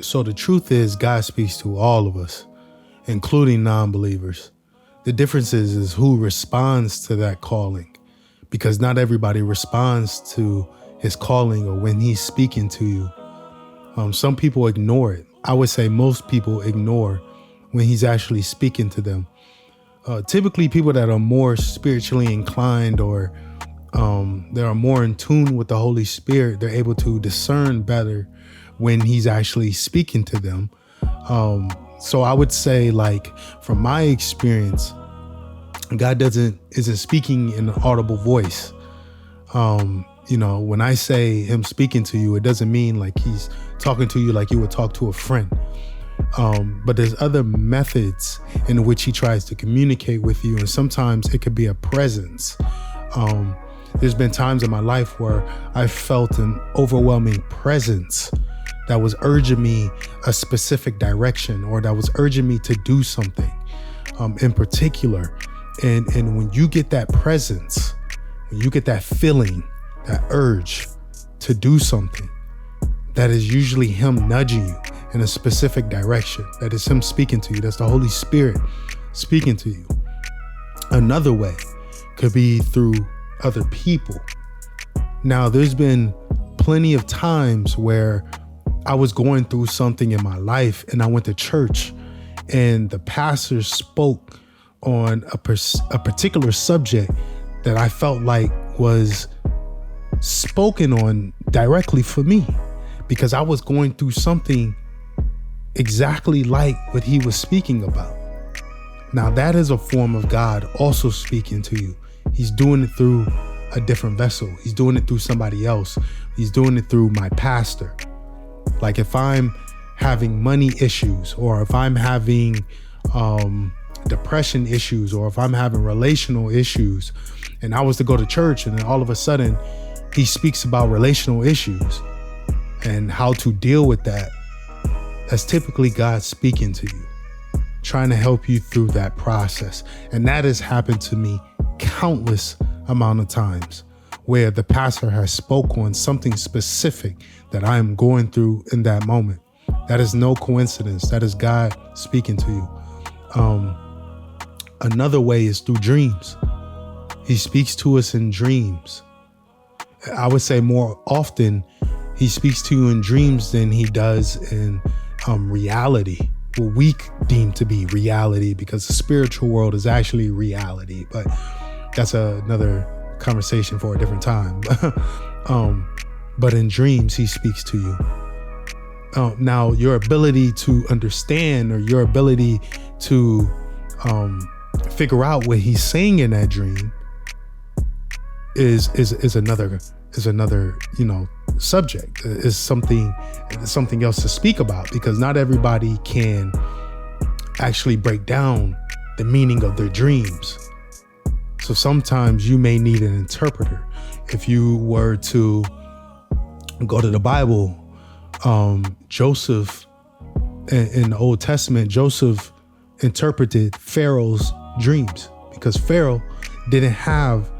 So the truth is, God speaks to all of us, including non-believers. The difference is who responds to that calling, because not everybody responds to his calling or when he's speaking to you. Some people ignore it. I would say most people ignore when he's actually speaking to them. Typically people that are more spiritually inclined or they are more in tune with the Holy Spirit, they're able to discern better when he's actually speaking to them. So I would say, like, from my experience, God isn't speaking in an audible voice. When I say him speaking to you, it doesn't mean like he's talking to you like you would talk to a friend. But there's other methods in which he tries to communicate with you. And sometimes it could be a presence. There's been times in my life where I felt an overwhelming presence that was urging me a specific direction, or that was urging me to do something in particular. And when you get that presence, when you get that feeling, that urge to do something, that is usually him nudging you in a specific direction. That is him speaking to you. That's the Holy Spirit speaking to you. Another way could be through other people. Now, there's been plenty of times where I was going through something in my life and I went to church and the pastor spoke on a particular subject that I felt like was spoken on directly for me, because I was going through something exactly like what he was speaking about. Now, that is a form of God also speaking to you. He's doing it through a different vessel. He's doing it through somebody else. He's doing it through my pastor. Like if I'm having money issues, or if I'm having depression issues, or if I'm having relational issues, and I was to go to church and then all of a sudden he speaks about relational issues and how to deal with that, that's typically God speaking to you, trying to help you through that process. And that has happened to me countless amount of times, where the pastor has spoke on something specific that I am going through in that moment. That is no coincidence. That is God speaking to you. Another way is through dreams. He speaks to us in dreams. I would say more often he speaks to you in dreams than he does in reality. What we deem to be reality, because the spiritual world is actually reality. But that's another conversation for a different time. But in dreams, he speaks to you. Now, your ability to understand, or your ability to figure out what he's saying in that dream is another subject. Is something else to speak about, because not everybody can actually break down the meaning of their dreams. So sometimes you may need an interpreter. If you were to go to the Bible, Joseph in the Old Testament, Joseph interpreted Pharaoh's dreams, because Pharaoh didn't have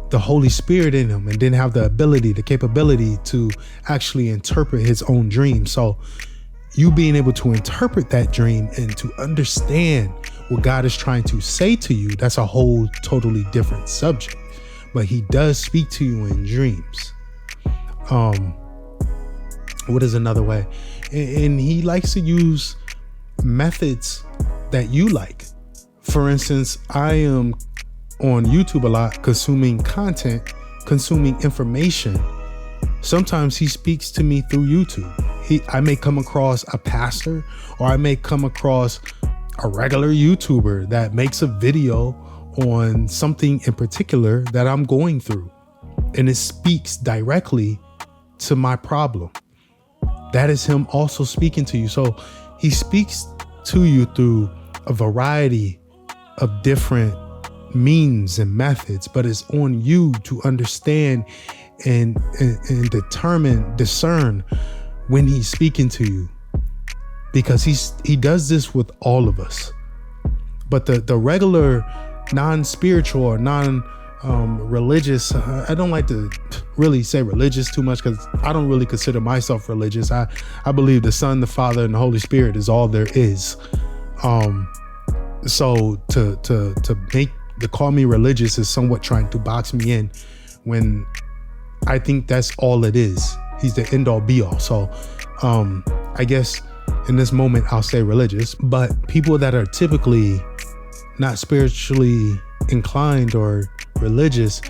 the Holy Spirit in him and didn't have the capability to actually interpret his own dream. So you being able to interpret that dream and to understand what God is trying to say to you, that's a whole totally different subject. But he does speak to you in dreams. What is another way? And he likes to use methods that you like. For instance, I am on YouTube a lot, consuming content, consuming information. Sometimes he speaks to me through YouTube. I may come across a pastor, or I may come across a regular YouTuber that makes a video on something in particular that I'm going through, and it speaks directly to my problem. That is him also speaking to you. So he speaks to you through a variety of different means and methods, but it's on you to understand and discern when he's speaking to you, because he does this with all of us. But the regular non-spiritual or religious. I don't like to really say religious too much because I don't really consider myself religious. I believe the Son, the Father, and the Holy Spirit is all there is. So to call me religious is somewhat trying to box me in when I think that's all it is. He's the end all be all. So I guess in this moment I'll say religious, but people that are typically not spiritually inclined or religious,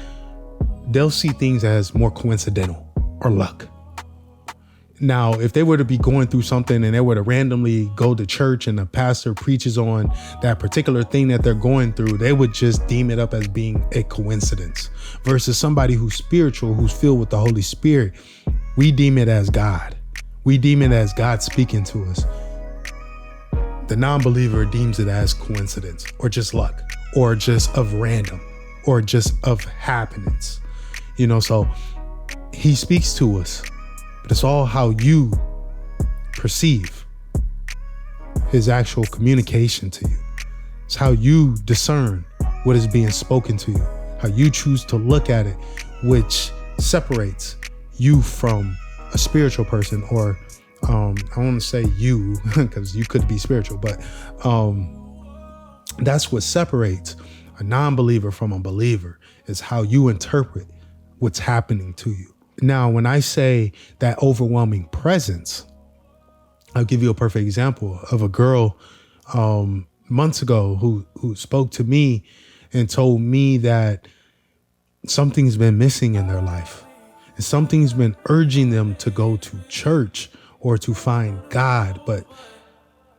they'll see things as more coincidental or luck. Now, if they were to be going through something and they were to randomly go to church and the pastor preaches on that particular thing that they're going through, they would just deem it up as being a coincidence. Versus somebody who's spiritual, who's filled with the Holy Spirit, we deem it as God. We deem it as God speaking to us. The non-believer deems it as coincidence or just luck or just of random or just of happenings. So he speaks to us. But it's all how you perceive his actual communication to you. It's how you discern what is being spoken to you, how you choose to look at it, which separates you from a spiritual person, or I want to say you because you could be spiritual, but that's what separates a non-believer from a believer, is how you interpret what's happening to you. Now, when I say that overwhelming presence, I'll give you a perfect example of a girl months ago who spoke to me and told me that something's been missing in their life. And something's been urging them to go to church or to find God, but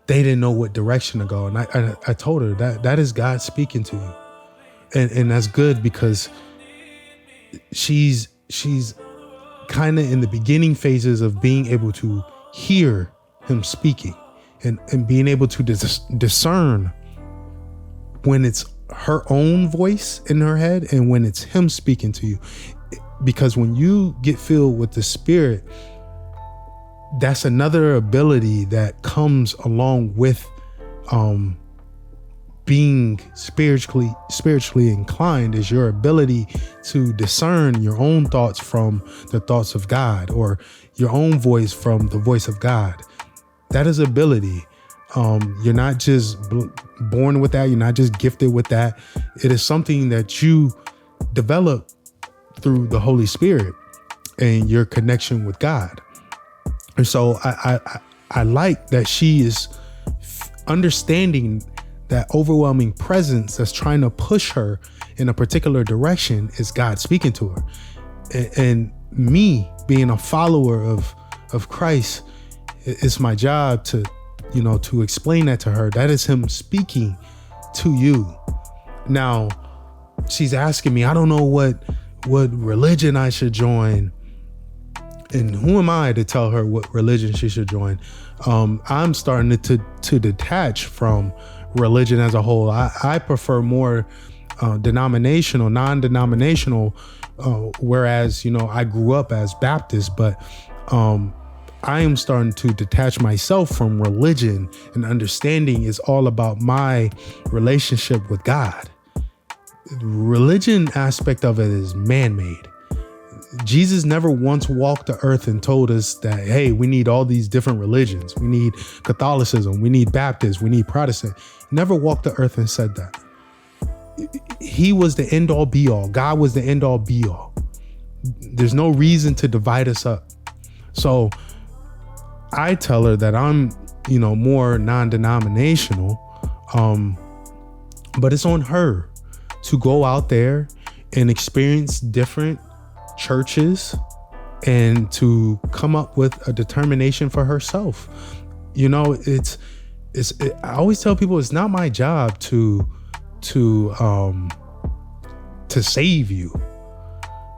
they didn't know what direction to go. And I told her that is God speaking to you. And that's good because she's kind of in the beginning phases of being able to hear him speaking and being able to discern when it's her own voice in her head and when it's him speaking to you. Because when you get filled with the Spirit, that's another ability that comes along with being spiritually inclined, is your ability to discern your own thoughts from the thoughts of God, or your own voice from the voice of God. That is ability. You're not just born with that. You're not just gifted with that. It is something that you develop through the Holy Spirit and your connection with God. And so I like that she is understanding that overwhelming presence that's trying to push her in a particular direction is God speaking to her. And me being a follower of Christ, it's my job to explain that to her. That is him speaking to you. Now, she's asking me, I don't know what religion I should join. And who am I to tell her what religion she should join? I'm starting to detach from religion as a whole. I prefer more non-denominational, whereas, I grew up as Baptist, but I am starting to detach myself from religion, and understanding is all about my relationship with God. Religion aspect of it is man-made. Jesus never once walked the earth and told us that, hey, we need all these different religions. We need Catholicism. We need Baptist. We need Protestant. Never walked the earth and said that. He was the end all be all. God was the end all be all. There's no reason to divide us up. So I tell her that I'm, more non-denominational, but it's on her to go out there and experience different churches and to come up with a determination for herself. I always tell people it's not my job to save you.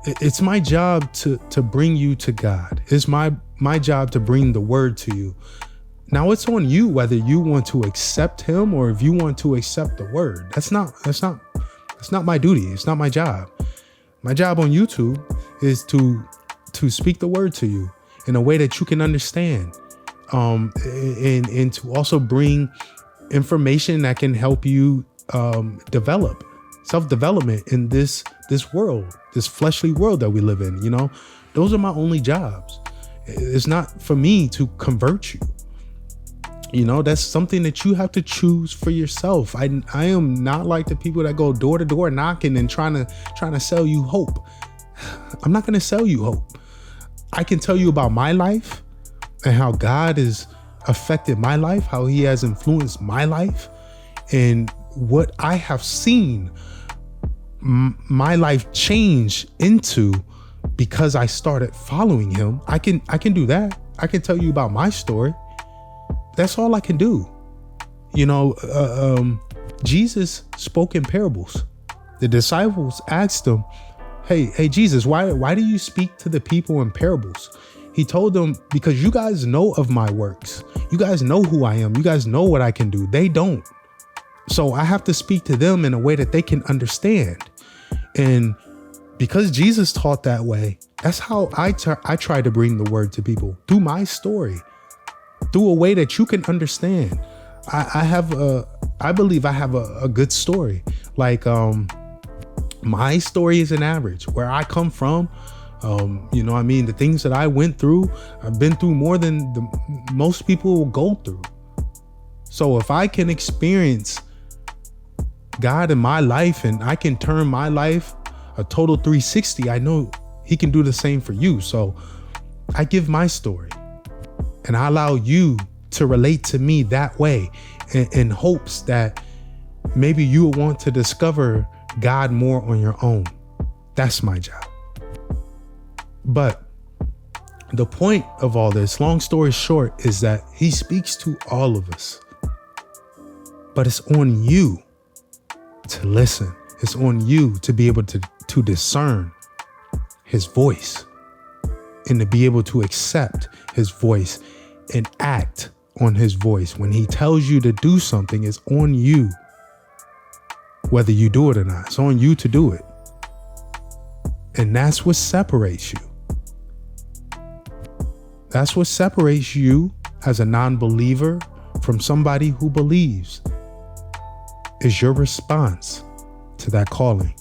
It's my job to bring you to God. It's my job to bring the word to you. Now it's on you whether you want to accept him or if you want to accept the word. That's not my duty. It's not my job. My job on YouTube is to speak the word to you in a way that you can understand, and to also bring information that can help you develop self-development in this this world, this fleshly world that we live in. You know, those are my only jobs. It's not for me to convert you. You know, that's something that you have to choose for yourself. I am not like the people that go door to door knocking and trying to sell you hope. I'm not going to sell you hope. I can tell you about my life and how God has affected my life, how he has influenced my life, and what I have seen my life change into because I started following him. I can do that. I can tell you about my story. That's all I can do. You know, Jesus spoke in parables. The disciples asked him, Hey, Jesus, why do you speak to the people in parables? He told them, because you guys know of my works. You guys know who I am. You guys know what I can do. They don't. So I have to speak to them in a way that they can understand. And because Jesus taught that way, that's how I try to bring the word to people, through my story, through a way that you can understand. I believe I have a good story. Like, my story is an average. Where I come from, you know, I mean, the things that I went through, I've been through more than most people will go through. So if I can experience God in my life and I can turn my life a total 360, I know he can do the same for you. So I give my story and I allow you to relate to me that way in hopes that maybe you will want to discover God more on your own. That's my job. But the point of all this, long story short, is that he speaks to all of us. But it's on you to listen. It's on you to be able to discern his voice and to be able to accept his voice and act on his voice. When he tells you to do something, it's on you. Whether you do it or not, it's on you to do it. And that's what separates you. That's what separates you as a non-believer from somebody who believes, is your response to that calling.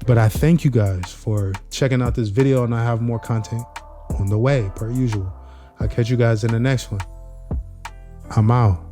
But I thank you guys for checking out this video, and I have more content on the way per usual. I'll catch you guys in the next one. I'm out.